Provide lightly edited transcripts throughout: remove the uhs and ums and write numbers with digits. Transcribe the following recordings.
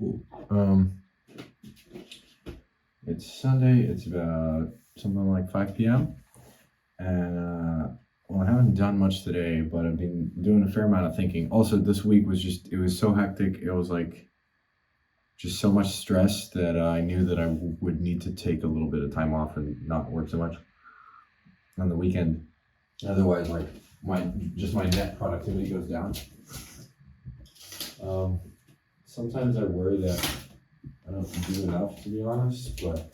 Cool. It's Sunday. It's about something like 5 p.m. And well, I haven't done much today, but I've been doing a fair amount of thinking. Also, this week it was so hectic. It was like just so much stress that I knew that would need to take a little bit of time off and not work so much on the weekend. Otherwise, like my net productivity goes down. Sometimes I worry that I don't do enough, to be honest, but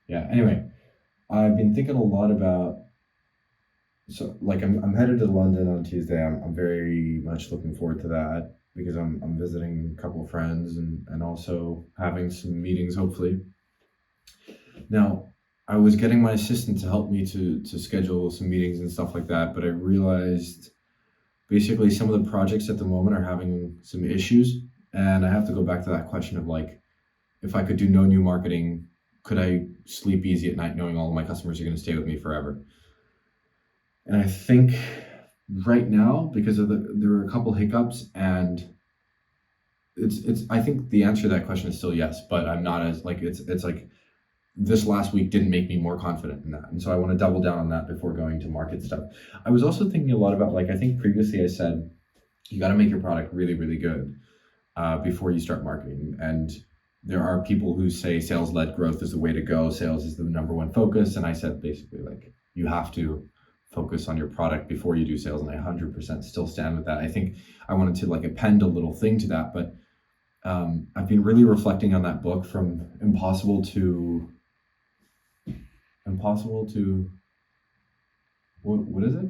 yeah. Anyway, I've been thinking a lot about I'm headed to London on Tuesday. I'm very much looking forward to that because I'm visiting a couple of friends and also having some meetings hopefully. Now, I was getting my assistant to help me to schedule some meetings and stuff like that, but I realized basically some of the projects at the moment are having some issues, and I have to go back to that question of like, if I could do no new marketing, could I sleep easy at night knowing all of my customers are going to stay with me forever? And I think right now, because there are a couple hiccups, and I think the answer to that question is still yes, but I'm not as like it's like this last week didn't make me more confident in that. And so I want to double down on that before going to market stuff. I was also thinking a lot about, like, I think previously I said, you got to make your product really, really good before you start marketing. And there are people who say sales-led growth is the way to go. Sales is the number one focus. And I said, basically, like, you have to focus on your product before you do sales. And I 100% still stand with that. I think I wanted to like append a little thing to that, but I've been really reflecting on that book, From Impossible to what is it?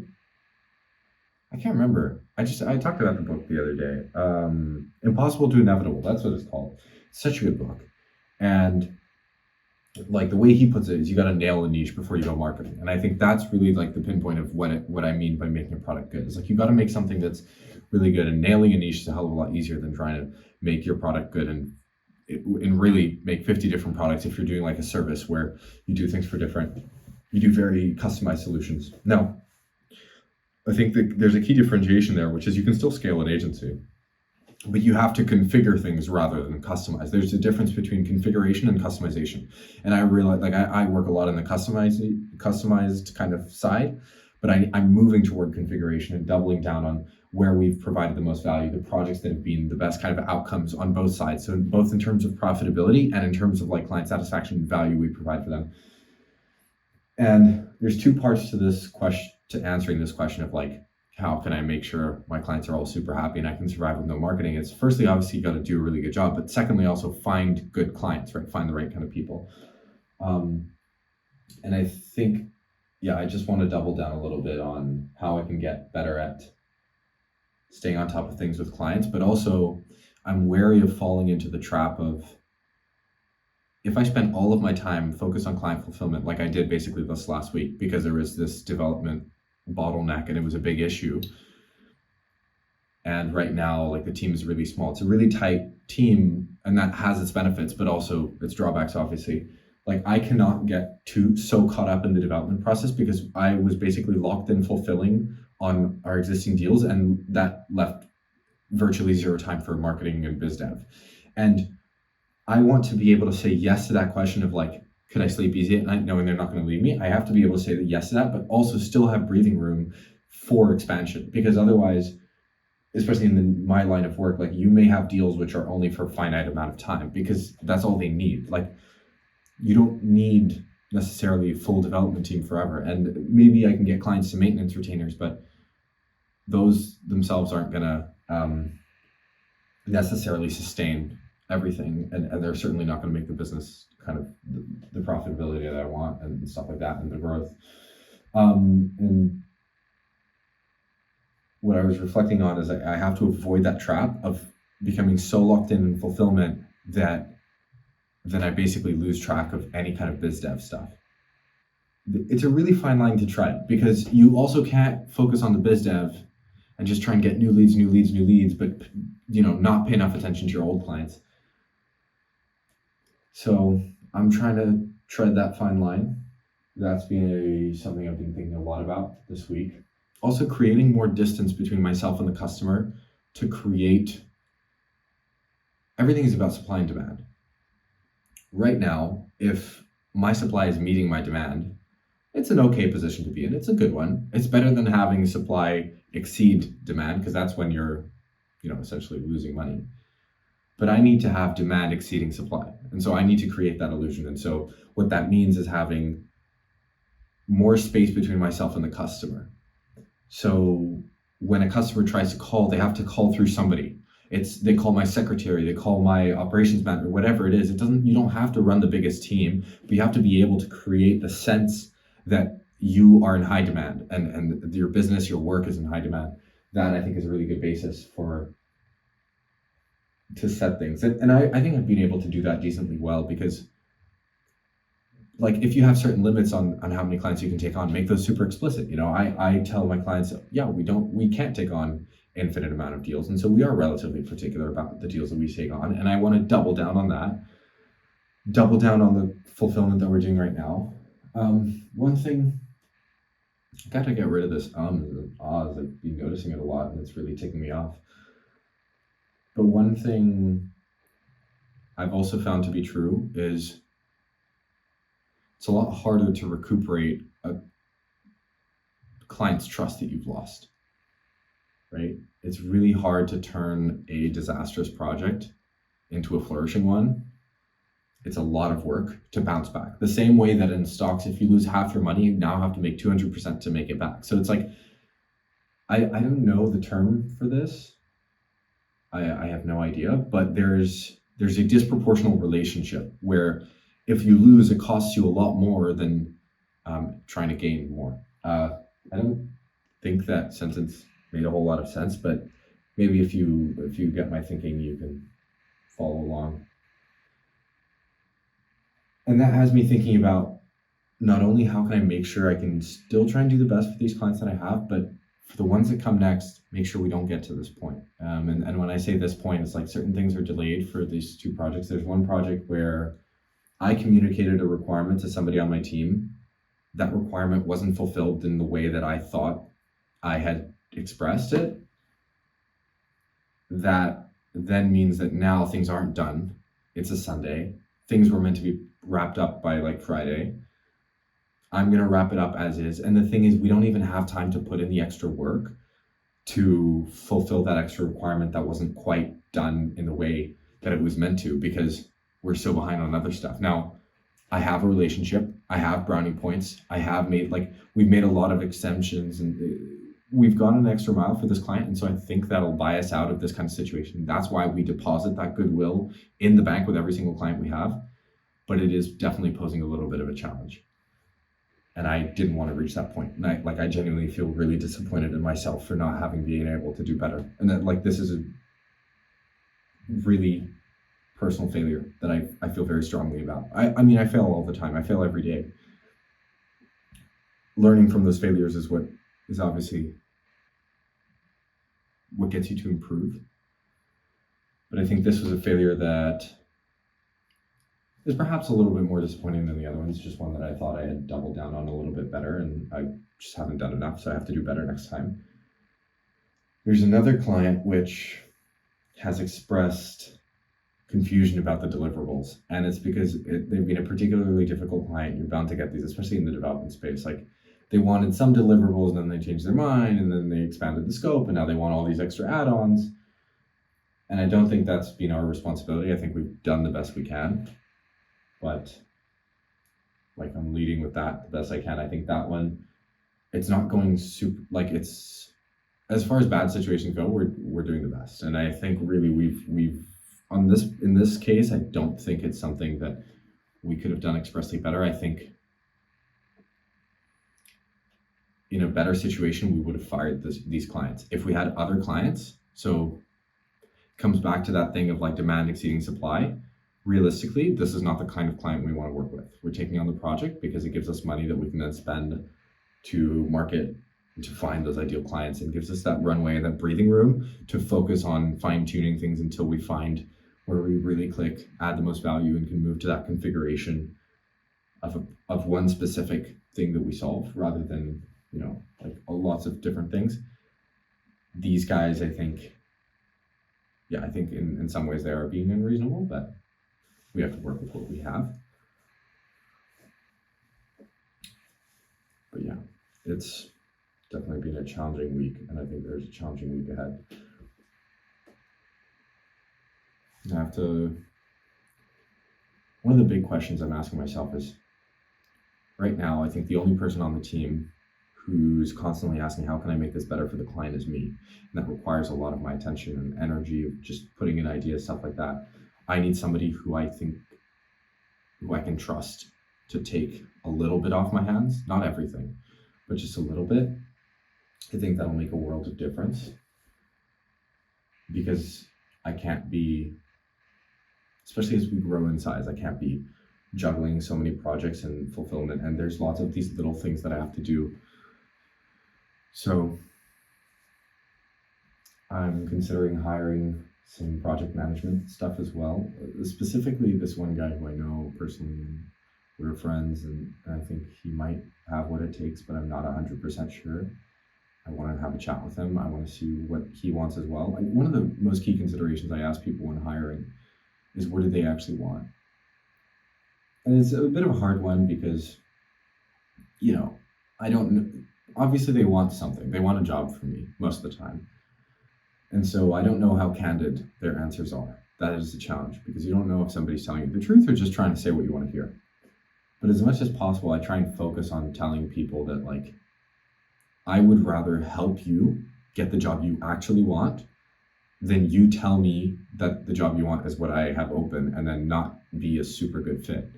I can't remember. I talked about the book the other day. Impossible to Inevitable. That's what it's called. It's such a good book. And like the way he puts it is you got to nail a niche before you go marketing. And I think that's really like the pinpoint of what I mean by making a product good. It's like you got to make something that's really good, and nailing a niche is a hell of a lot easier than trying to make your product good and really make 50 different products if you're doing like a service where you do very customized solutions. Now, I think that there's a key differentiation there, which is you can still scale an agency, but you have to configure things rather than customize. There's a difference between configuration and customization. And I realize, like, I work a lot in the customized kind of side, but I'm moving toward configuration and doubling down on where we've provided the most value, the projects that have been the best kind of outcomes on both sides. So both in terms of profitability and in terms of like client satisfaction and value we provide for them. And there's two parts to this question, to answering this question of like, how can I make sure my clients are all super happy and I can survive with no marketing? It's firstly, obviously, you got to do a really good job, but secondly, also find good clients, right? Find the right kind of people. And I think, yeah, I just want to double down a little bit on how I can get better at staying on top of things with clients, but also I'm wary of falling into the trap of, if I spend all of my time focused on client fulfillment, like I did basically this last week, because there was this development bottleneck and it was a big issue. And right now, like, the team is really small. It's a really tight team, and that has its benefits, but also its drawbacks, obviously. Like, I cannot get so caught up in the development process because I was basically locked in fulfilling on our existing deals, and that left virtually zero time for marketing and biz dev. And I want to be able to say yes to that question of like, could I sleep easy at night knowing they're not going to leave me? I have to be able to say yes to that, but also still have breathing room for expansion, because otherwise, especially in my line of work, like, you may have deals which are only for a finite amount of time because that's all they need. Like, you don't need necessarily a full development team forever. And maybe I can get clients to maintenance retainers, but those themselves aren't going to necessarily sustain everything. And they're certainly not going to make the business kind of the profitability that I want and stuff like that, and the growth. And what I was reflecting on is I have to avoid that trap of becoming so locked in fulfillment that then I basically lose track of any kind of biz dev stuff. It's a really fine line to tread, because you also can't focus on the biz dev and just try and get new leads, but not pay enough attention to your old clients. So I'm trying to tread that fine line. That's been something I've been thinking a lot about this week. also creating more distance between myself and the customer to create. Everything is about supply and demand. Right now, if my supply is meeting my demand, it's an okay position to be in. It's a good one. It's better than having supply exceed demand, because that's when you're, essentially losing money. But I need to have demand exceeding supply. And so I need to create that illusion. And so what that means is having more space between myself and the customer. So when a customer tries to call, they have to call through somebody. They call my secretary, they call my operations manager, whatever it is. You don't have to run the biggest team, but you have to be able to create the sense that you are in high demand and your business, your work is in high demand. That I think is a really good basis to set things. And I think I've been able to do that decently well, because like if you have certain limits on how many clients you can take on, make those super explicit. I tell my clients, yeah, we can't take on infinite amount of deals. And so we are relatively particular about the deals that we take on. And I want to double down on that, double down on the fulfillment that we're doing right now. One thing, I gotta get rid of this and ahs. I've been noticing it a lot and it's really ticking me off. But one thing I've also found to be true is it's a lot harder to recuperate a client's trust that you've lost, right? It's really hard to turn a disastrous project into a flourishing one. It's a lot of work to bounce back. The same way that in stocks, if you lose half your money, you now have to make 200% to make it back. So it's like, I don't know the term for this. I have no idea, but there's a disproportional relationship where if you lose, it costs you a lot more than trying to gain more. I don't think that sentence made a whole lot of sense, but maybe if you get my thinking, you can follow along. And that has me thinking about not only how can I make sure I can still try and do the best for these clients that I have, but for the ones that come next, make sure we don't get to this point. And when I say this point, it's like certain things are delayed for these two projects. There's one project where I communicated a requirement to somebody on my team. That requirement wasn't fulfilled in the way that I thought I had expressed it. That then means that now things aren't done. It's a Sunday. Things were meant to be wrapped up by like Friday. I'm going to wrap it up as is. And the thing is, we don't even have time to put in the extra work to fulfill that extra requirement that wasn't quite done in the way that it was meant to, because we're so behind on other stuff. Now, I have a relationship. I have brownie points. We've made a lot of exemptions and we've gone an extra mile for this client. And so I think that'll buy us out of this kind of situation. That's why we deposit that goodwill in the bank with every single client we have. But it is definitely posing a little bit of a challenge. And I didn't want to reach that point. And I genuinely feel really disappointed in myself for not having been able to do better. And that this is a really personal failure that I feel very strongly about. I mean, I fail all the time. I fail every day. Learning from those failures is what is obviously what gets you to improve. But I think this was a failure that is perhaps a little bit more disappointing than the other ones. Just one that I thought I had doubled down on a little bit better, and I just haven't done enough, so I have to do better next time. There's another client which has expressed confusion about the deliverables, and it's because they've been a particularly difficult client. You're bound to get these, especially in the development space. Like, they wanted some deliverables, and then they changed their mind, and then they expanded the scope, and now they want all these extra add-ons. And I don't think that's been our responsibility. I think we've done the best we can. But I'm leading with that the best I can. I think that one, it's not going super, it's, as far as bad situations go, we're doing the best. And I think really we've in this case, I don't think it's something that we could have done expressly better. I think in a better situation, we would have fired these clients. If we had other clients, so it comes back to that thing of demand exceeding supply. Realistically, this is not the kind of client we want to work with. We're taking on the project because it gives us money that we can then spend to market, to find those ideal clients, and gives us that runway and that breathing room to focus on fine-tuning things until we find where we really click, add the most value, and can move to that configuration of one specific thing that we solve, rather than like lots of different things. These guys, I think, I think in some ways they are being unreasonable, but we have to work with what we have. But yeah, it's definitely been a challenging week, and I think there's a challenging week ahead. One of the big questions I'm asking myself is, right now, I think the only person on the team who's constantly asking, how can I make this better for the client, is me. And that requires a lot of my attention and energy of just putting in ideas, stuff like that. I need somebody who I can trust to take a little bit off my hands, not everything, but just a little bit. I think that'll make a world of difference, because I can't be, especially as we grow in size, I can't be juggling so many projects and fulfillment, and there's lots of these little things that I have to do. So I'm considering hiring some project management stuff as well. Specifically, this one guy who I know personally, and we're friends, and I think he might have what it takes, but I'm not 100% sure. I want to have a chat with him. I want to see what he wants as well. And one of the most key considerations I ask people when hiring is, what do they actually want? And it's a bit of a hard one because, I don't know. Obviously, they want something. They want a job from me most of the time. And so I don't know how candid their answers are. That is the challenge, because you don't know if somebody's telling you the truth or just trying to say what you want to hear. But as much as possible, I try and focus on telling people that, like, I would rather help you get the job you actually want than you tell me that the job you want is what I have open and then not be a super good fit.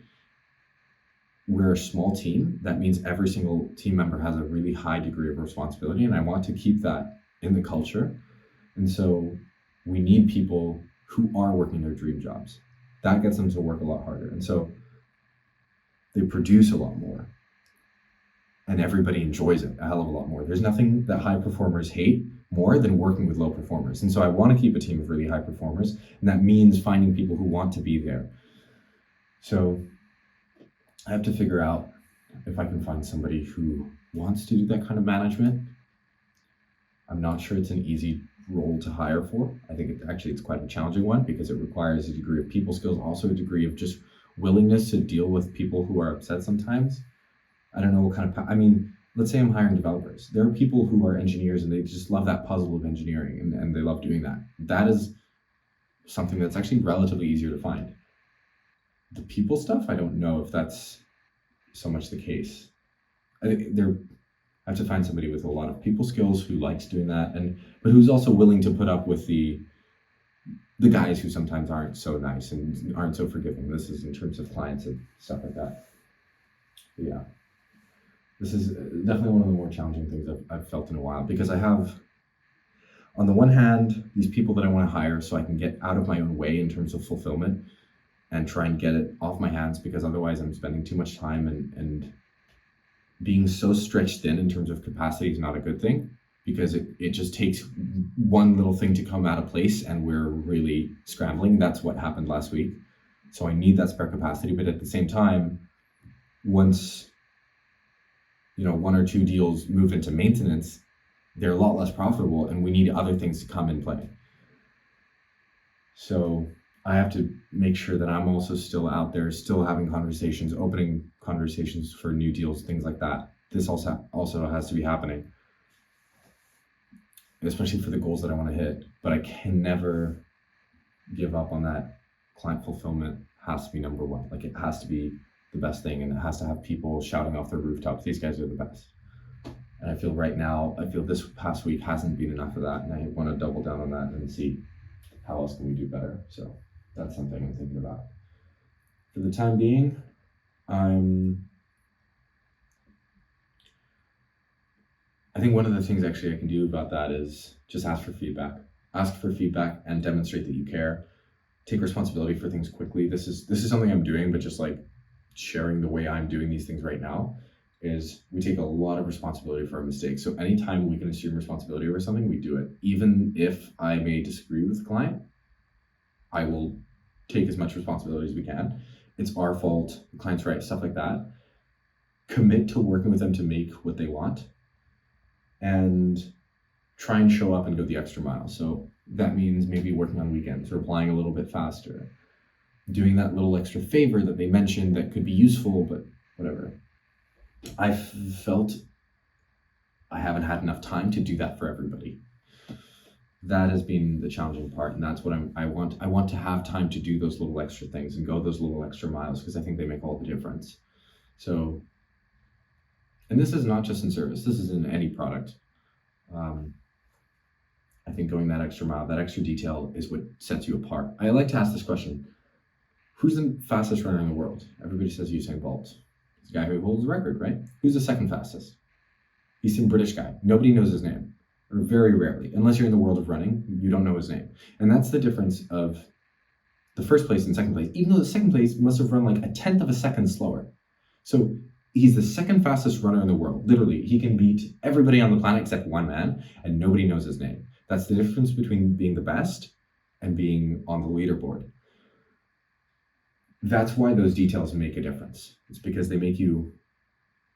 We're a small team. That means every single team member has a really high degree of responsibility, and I want to keep that in the culture. And so we need people who are working their dream jobs. That gets them to work a lot harder. And so they produce a lot more, and everybody enjoys it a hell of a lot more. There's nothing that high performers hate more than working with low performers. And so I want to keep a team of really high performers, and that means finding people who want to be there. So I have to figure out if I can find somebody who wants to do that kind of management. I'm not sure it's an easy role to hire for. I think it's quite a challenging one, because it requires a degree of people skills, also a degree of just willingness to deal with people who are upset sometimes. I don't know what kind of, let's say I'm hiring developers. There are people who are engineers and they just love that puzzle of engineering, and they love doing that. That is something that's actually relatively easier to find. The people stuff, I don't know if that's so much the case. I have to find somebody with a lot of people skills who likes doing that, but who's also willing to put up with the guys who sometimes aren't so nice and aren't so forgiving. This is in terms of clients and stuff like that. But yeah, this is definitely one of the more challenging things I've felt in a while, because I have, on the one hand, these people that I want to hire so I can get out of my own way in terms of fulfillment and try and get it off my hands, because otherwise I'm spending too much time, and being so stretched in terms of capacity is not a good thing, because it just takes one little thing to come out of place and we're really scrambling. That's what happened last week. So I need that spare capacity, but at the same time, once one or two deals move into maintenance, they're a lot less profitable, and we need other things to come in play. So I have to make sure that I'm also still out there, still having conversations, opening conversations for new deals, things like that. This also has to be happening, especially for the goals that I want to hit. But I can never give up on that. Client fulfillment has to be number one. Like, it has to be the best thing, and it has to have people shouting off their rooftops, these guys are the best. And I feel this past week hasn't been enough of that, and I want to double down on that and see how else can we do better. So that's something I'm thinking about. For the time being, I think one of the things actually I can do about that is just ask for feedback. Ask for feedback and demonstrate that you care. Take responsibility for things quickly. This is something I'm doing, but just like sharing the way I'm doing these things right now is we take a lot of responsibility for our mistakes. So anytime we can assume responsibility over something, we do it. Even if I may disagree with the client, I will take as much responsibility as we can. It's our fault, the client's right, stuff like that. Commit to working with them to make what they want. and try and show up and go the extra mile. So that means maybe working on weekends or applying a little bit faster, doing that little extra favor that they mentioned that could be useful, but whatever. I felt I haven't had enough time to do that for everybody. That has been the challenging part, and that's what I want. I want to have time to do those little extra things and go those little extra miles, because I think they make all the difference. So, and this is not just in service, this is in any product. I think going that extra mile, that extra detail is what sets you apart. I like to ask this question: who's the fastest runner in the world? Everybody says Usain Bolt. He's the guy who holds the record, right? Who's the second fastest? He's some British guy. Nobody knows his name, or very rarely. Unless you're in the world of running, you don't know his name. And that's the difference of the first place and second place, even though the second place must have run like a tenth of a second slower. So he's the second fastest runner in the world. Literally, he can beat everybody on the planet except one man, and nobody knows his name. That's the difference between being the best and being on the leaderboard. That's why those details make a difference. It's because they make you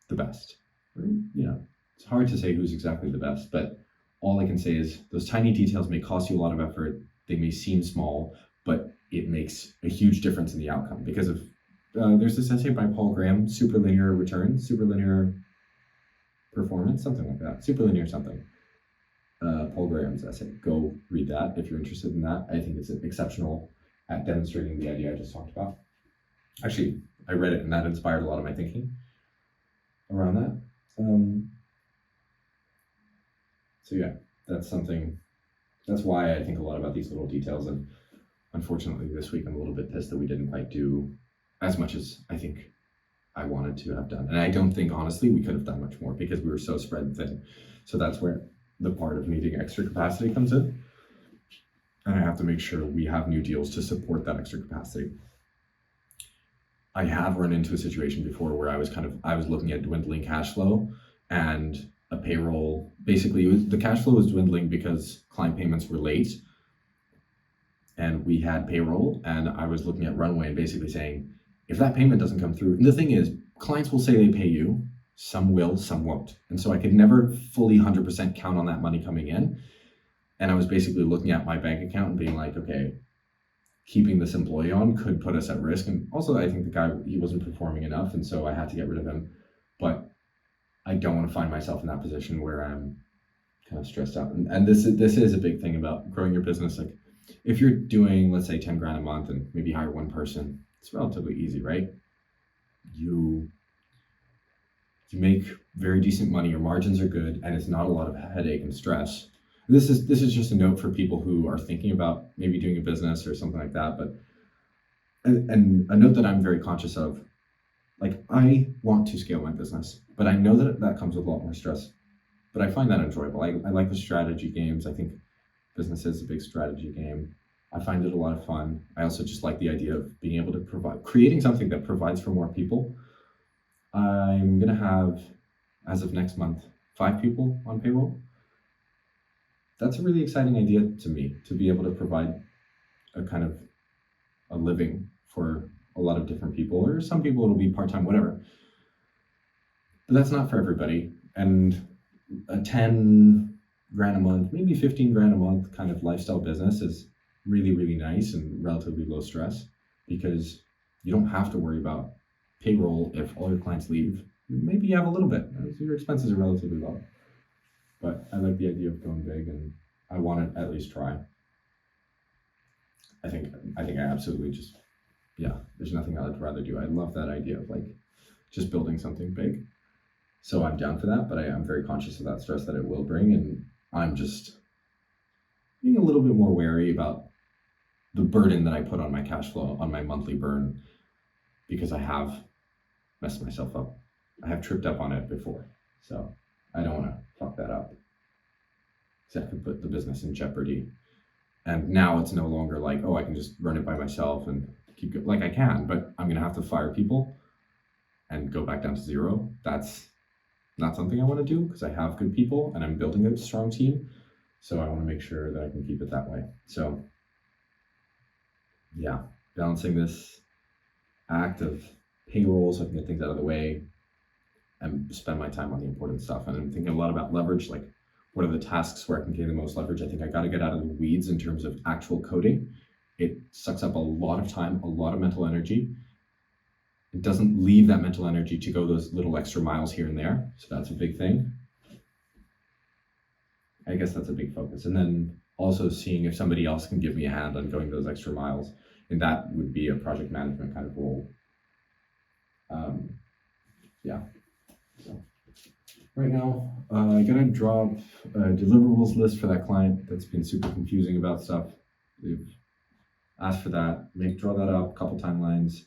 the best. It's hard to say who's exactly the best, but all I can say is those tiny details may cost you a lot of effort. They may seem small, but it makes a huge difference in the outcome. Because of there's this essay by Paul Graham, Superlinear Return, Superlinear Performance, something like that, Superlinear something. Paul Graham's essay. Go read that if you're interested in that. I think it's exceptional at demonstrating the idea I just talked about. Actually, I read it and that inspired a lot of my thinking around that. So yeah, that's why I think a lot about these little details. And unfortunately this week I'm a little bit pissed that we didn't quite do as much as I think I wanted to have done. And I don't think, honestly, we could have done much more because we were so spread thin. So that's where the part of needing extra capacity comes in. And I have to make sure we have new deals to support that extra capacity. I have run into a situation before where I was looking at dwindling cash flow and a payroll. Basically, the cash flow was dwindling because client payments were late and we had payroll, and I was looking at runway and basically saying, if that payment doesn't come through, and the thing is, clients will say they pay you, some will, some won't. And so I could never fully 100% count on that money coming in. And I was basically looking at my bank account and being like, okay, keeping this employee on could put us at risk. And also I think the guy, he wasn't performing enough, and so I had to get rid of him. But I don't want to find myself in that position where I'm kind of stressed out. And this is a big thing about growing your business. Like if you're doing, let's say 10 grand a month and maybe hire one person, it's relatively easy, right? You make very decent money, your margins are good, and it's not a lot of headache and stress. This is just a note for people who are thinking about maybe doing a business or something like that. But and a note that I'm very conscious of, like I want to scale my business, but I know that comes with a lot more stress. But I find that enjoyable. I like the strategy games. I think business is a big strategy game. I find it a lot of fun. I also just like the idea of being able to creating something that provides for more people. I'm gonna have, as of next month, 5 people on payroll. That's a really exciting idea to me, to be able to provide a kind of a living for a lot of different people, or some people it'll be part-time, whatever. But that's not for everybody. And a 10 grand a month, maybe 15 grand a month kind of lifestyle business is really, really nice and relatively low stress, because you don't have to worry about payroll if all your clients leave. Maybe you have a little bit, your expenses are relatively low. But I like the idea of going big, and I want to at least try. I think I absolutely just, yeah, there's nothing I'd rather do. I love that idea of like just building something big. So I'm down for that, but I'm very conscious of that stress that it will bring, and I'm just being a little bit more wary about the burden that I put on my cash flow, on my monthly burn, because I have messed myself up. I have tripped up on it before, so I don't want to fuck that up. So I could put the business in jeopardy. And now it's no longer like, oh, I can just run it by myself and keep it. Like I can, but I'm gonna have to fire people and go back down to zero. That's not something I want to do, because I have good people and I'm building a strong team. So I want to make sure that I can keep it that way. So yeah, balancing this act of payroll so I can get things out of the way and spend my time on the important stuff. And I'm thinking a lot about leverage. Like what are the tasks where I can gain the most leverage. I think I got to get out of the weeds in terms of actual coding. It sucks up a lot of time, a lot of mental energy. It doesn't leave that mental energy to go those little extra miles here and there. So that's a big thing. I guess that's a big focus. And then also seeing if somebody else can give me a hand on going those extra miles. And that would be a project management kind of role. Yeah. So right now, I gotta drop a deliverables list for that client that's been super confusing about stuff. They've asked for that, draw that up, a couple timelines.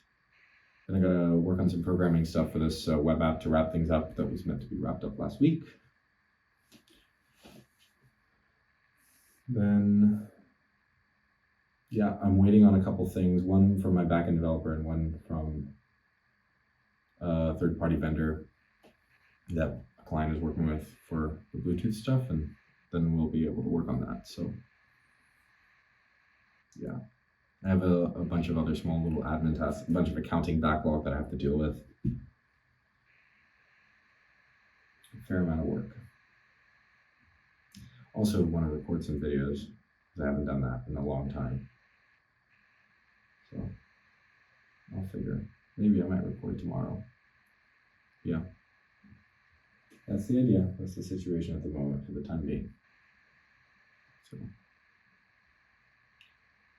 Then I gotta work on some programming stuff for this web app to wrap things up that was meant to be wrapped up last week. Then, yeah, I'm waiting on a couple things, one from my backend developer and one from a third-party vendor that a client is working with for the Bluetooth stuff, and then we'll be able to work on that. So, yeah. I have a bunch of other small little admin tasks, a bunch of accounting backlog that I have to deal with. A fair amount of work. Also want to record some videos, because I haven't done that in a long time. So I'll figure. Maybe I might record tomorrow. Yeah. That's the idea. That's the situation at the moment for the time being. So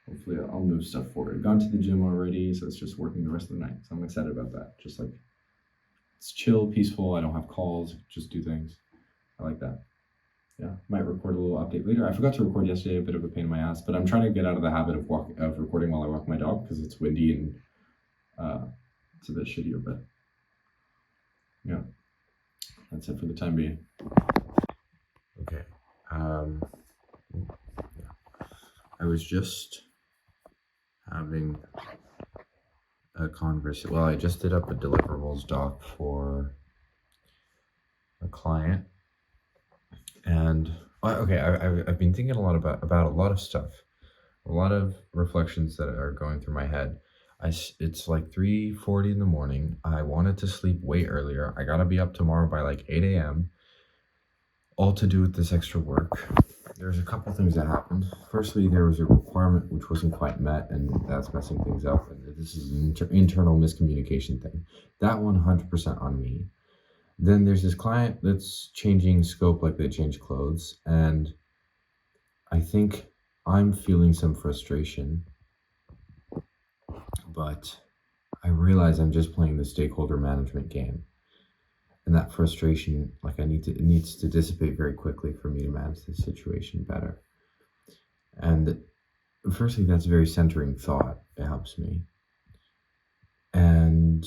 hopefully I'll move stuff forward. Gone to the gym already, so it's just working the rest of the night. So I'm excited about that. Just like, it's chill, peaceful. I don't have calls, just do things. I like that. Yeah, might record a little update later. I forgot to record yesterday, a bit of a pain in my ass, but I'm trying to get out of the habit of recording while I walk my dog because it's windy and it's a bit shittier, but yeah, that's it for the time being. Okay. I was just having a conversation. Well, I just did up a deliverables doc for a client, and okay, I've been thinking a lot about a lot of stuff, a lot of reflections that are going through my head. It's like 3:40 in the morning. I wanted to sleep way earlier. I gotta be up tomorrow by like 8 a.m. All to do with this extra work. There's a couple things that happened. Firstly, there was a requirement which wasn't quite met, and that's messing things up. And this is an internal miscommunication thing. That 100% on me. Then there's this client that's changing scope like they change clothes, and I think I'm feeling some frustration, but I realize I'm just playing the stakeholder management game. And that frustration, like it needs to dissipate very quickly for me to manage the situation better. And firstly, that's a very centering thought. It helps me. And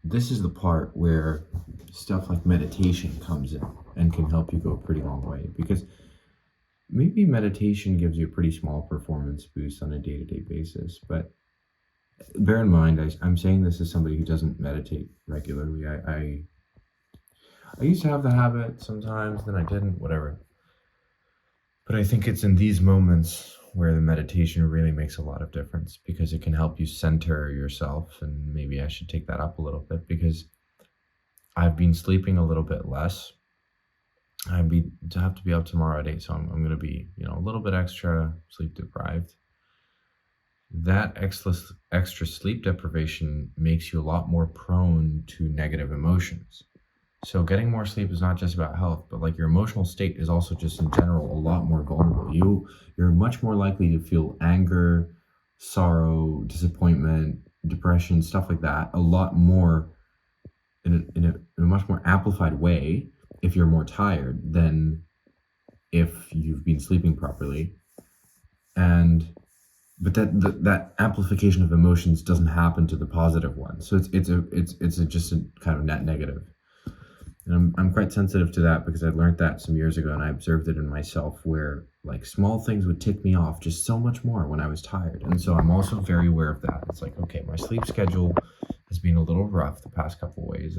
this is the part where stuff like meditation comes in and can help you go a pretty long way, because maybe meditation gives you a pretty small performance boost on a day-to-day basis, but bear in mind, I'm saying this as somebody who doesn't meditate regularly. I used to have the habit sometimes, then I didn't, whatever. But I think it's in these moments where the meditation really makes a lot of difference, because it can help you center yourself, and maybe I should take that up a little bit, because I've been sleeping a little bit less. I have to be up tomorrow at 8, so I'm going to be, a little bit extra sleep deprived. That extra sleep deprivation makes you a lot more prone to negative emotions. So getting more sleep is not just about health, but like your emotional state is also just in general a lot more vulnerable. You're much more likely to feel anger, sorrow, disappointment, depression, stuff like that, a lot more in a much more amplified way if you're more tired than if you've been sleeping properly. But that amplification of emotions doesn't happen to the positive one. So it's just a kind of net negative. And I'm quite sensitive to that, because I learned that some years ago, and I observed it in myself, where like small things would tick me off just so much more when I was tired. And so I'm also very aware of that. It's like, okay, my sleep schedule has been a little rough the past couple of ways.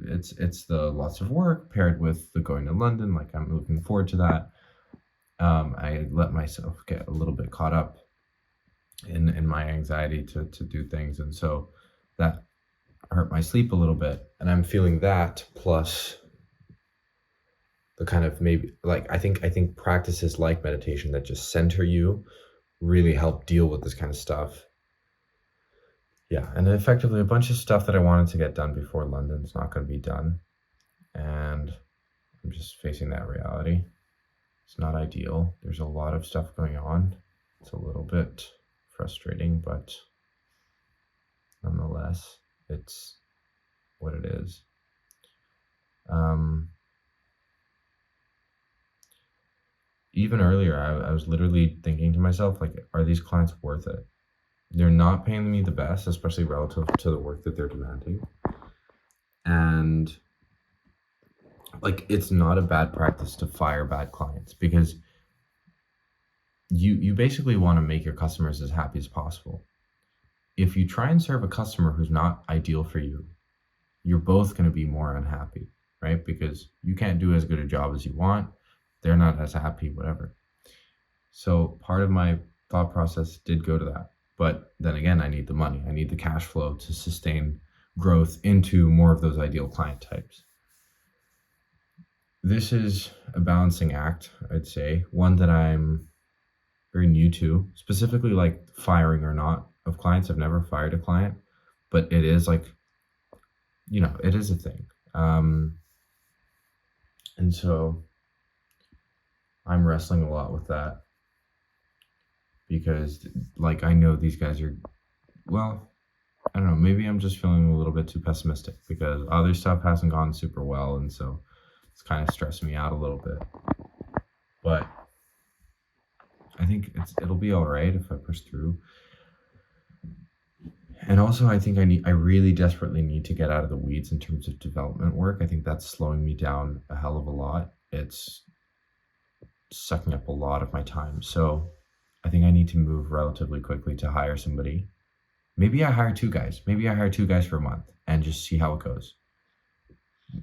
It's the lots of work paired with the going to London. Like, I'm looking forward to that. I let myself get a little bit caught up in my anxiety to do things, and so that hurt my sleep a little bit. And I'm feeling that, plus the kind of maybe like I think practices like meditation that just center you really help deal with this kind of stuff. Yeah, and effectively a bunch of stuff that I wanted to get done before London's not going to be done, and I'm just facing that reality. It's not ideal. There's a lot of stuff going on. It's a little bit frustrating, but nonetheless, it's what it is. Even earlier, I was literally thinking to myself, like, are these clients worth it? They're not paying me the best, especially relative to the work that they're demanding. And like, it's not a bad practice to fire bad clients, because you basically want to make your customers as happy as possible. If you try and serve a customer who's not ideal for you, you're both going to be more unhappy, right? Because you can't do as good a job as you want. They're not as happy, whatever. So part of my thought process did go to that. But then again, I need the money. I need the cash flow to sustain growth into more of those ideal client types. This is a balancing act, I'd say, one that I'm very new to, specifically like firing or not of clients. I've never fired a client, but it is like, it is a thing. And so I'm wrestling a lot with that, because like I know these guys are, well, I don't know, maybe I'm just feeling a little bit too pessimistic because other stuff hasn't gone super well, and so it's kind of stressing me out a little bit. But I think it'll be all right if I push through. And also, I think I really desperately need to get out of the weeds in terms of development work. I think that's slowing me down a hell of a lot. It's sucking up a lot of my time. So I think I need to move relatively quickly to hire somebody. Maybe I hire two guys. Maybe I hire two guys for a month and just see how it goes.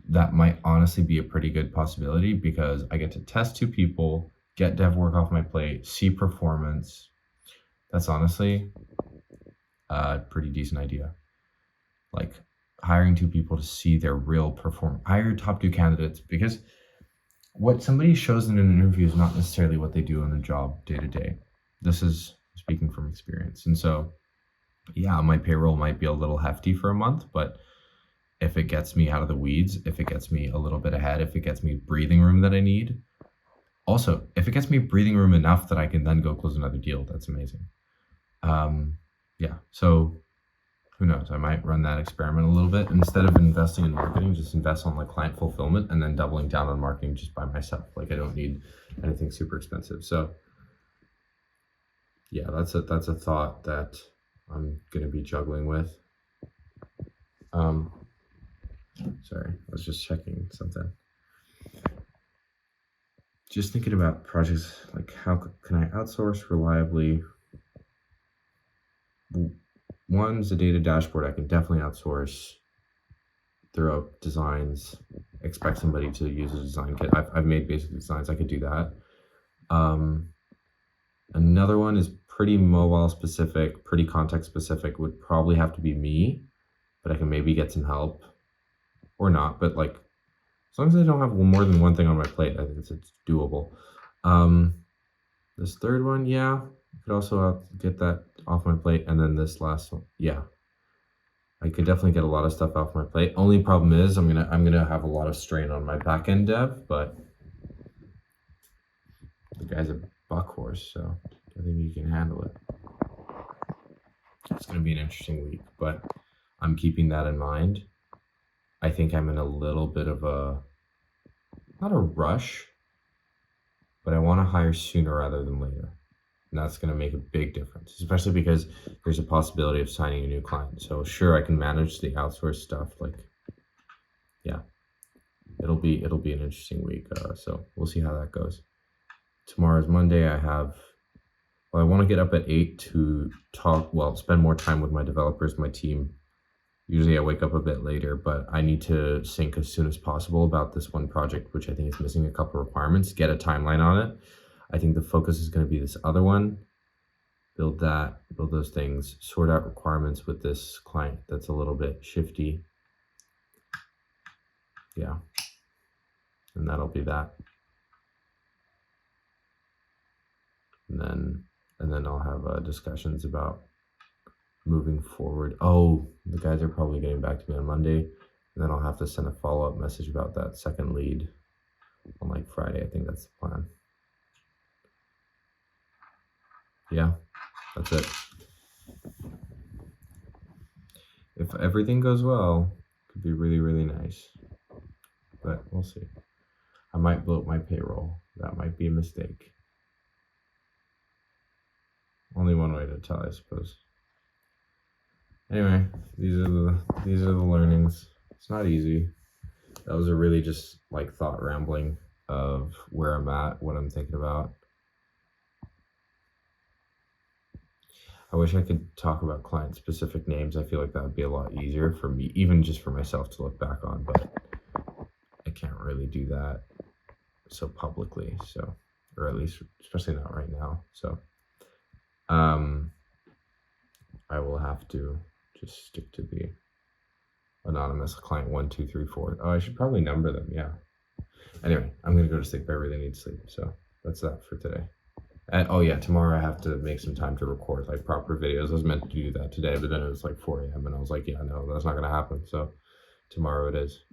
That might honestly be a pretty good possibility, because I get to test two people, get dev work off my plate, see performance. That's honestly a pretty decent idea. Like hiring two people to see their real performance. Hire your top two candidates, because what somebody shows in an interview is not necessarily what they do on the job day to day. This is speaking from experience. And so, yeah, my payroll might be a little hefty for a month, but if it gets me out of the weeds, if it gets me a little bit ahead, if it gets me breathing room that I need, also, if it gets me breathing room enough that I can then go close another deal, that's amazing. Yeah, so who knows? I might run that experiment a little bit. Instead of investing in marketing, just invest on like client fulfillment, and then doubling down on marketing just by myself. Like I don't need anything super expensive. So yeah, that's a thought that I'm gonna be juggling with. Sorry, I was just checking something. Just thinking about projects, like how can I outsource reliably? One's a data dashboard. I can definitely outsource, throw up designs, expect somebody to use a design kit. I've made basic designs. I could do that. Another one is pretty mobile specific, pretty context specific, would probably have to be me, but I can maybe get some help or not. But like, as long as I don't have more than one thing on my plate, I think it's doable. This third one, yeah, I could also get that off my plate. And then this last one, yeah, I could definitely get a lot of stuff off my plate. Only problem is I'm gonna have a lot of strain on my back end dev, but the guy's a buck horse, so I think he can handle it. It's gonna be an interesting week, but I'm keeping that in mind. I think I'm in a little bit of not a rush, but I want to hire sooner rather than later. And that's going to make a big difference, especially because there's a possibility of signing a new client. So sure, I can manage the outsourced stuff. Like, yeah, it'll be an interesting week. So we'll see how that goes. Tomorrow's Monday. I want to get up at 8 to spend more time with my developers, my team. Usually I wake up a bit later, but I need to sync as soon as possible about this one project, which I think is missing a couple of requirements, get a timeline on it. I think the focus is going to be this other one, build those things, sort out requirements with this client that's a little bit shifty. Yeah. And that'll be that. And then I'll have discussions about moving forward. Oh, the guys are probably getting back to me on Monday, and then I'll have to send a follow-up message about that second lead on like Friday. I think that's the plan. Yeah, that's it. If everything goes well, it could be really, really nice. But we'll see. I might bloat my payroll. That might be a mistake. Only one way to tell, I suppose. Anyway, these are the learnings. It's not easy. That was a really just like thought rambling of where I'm at, what I'm thinking about. I wish I could talk about client specific names. I feel like that would be a lot easier for me, even just for myself to look back on, but I can't really do that so publicly. So, or at least, especially not right now. So, I will have to just stick to the anonymous client 1, 2, 3, 4. Oh, I should probably number them. Yeah. Anyway, I'm gonna go to sleep. I really need sleep. So that's that for today. And oh yeah, tomorrow I have to make some time to record like proper videos. I was meant to do that today, but then it was like 4 a.m. and I was like, yeah, no, that's not gonna happen. So tomorrow it is.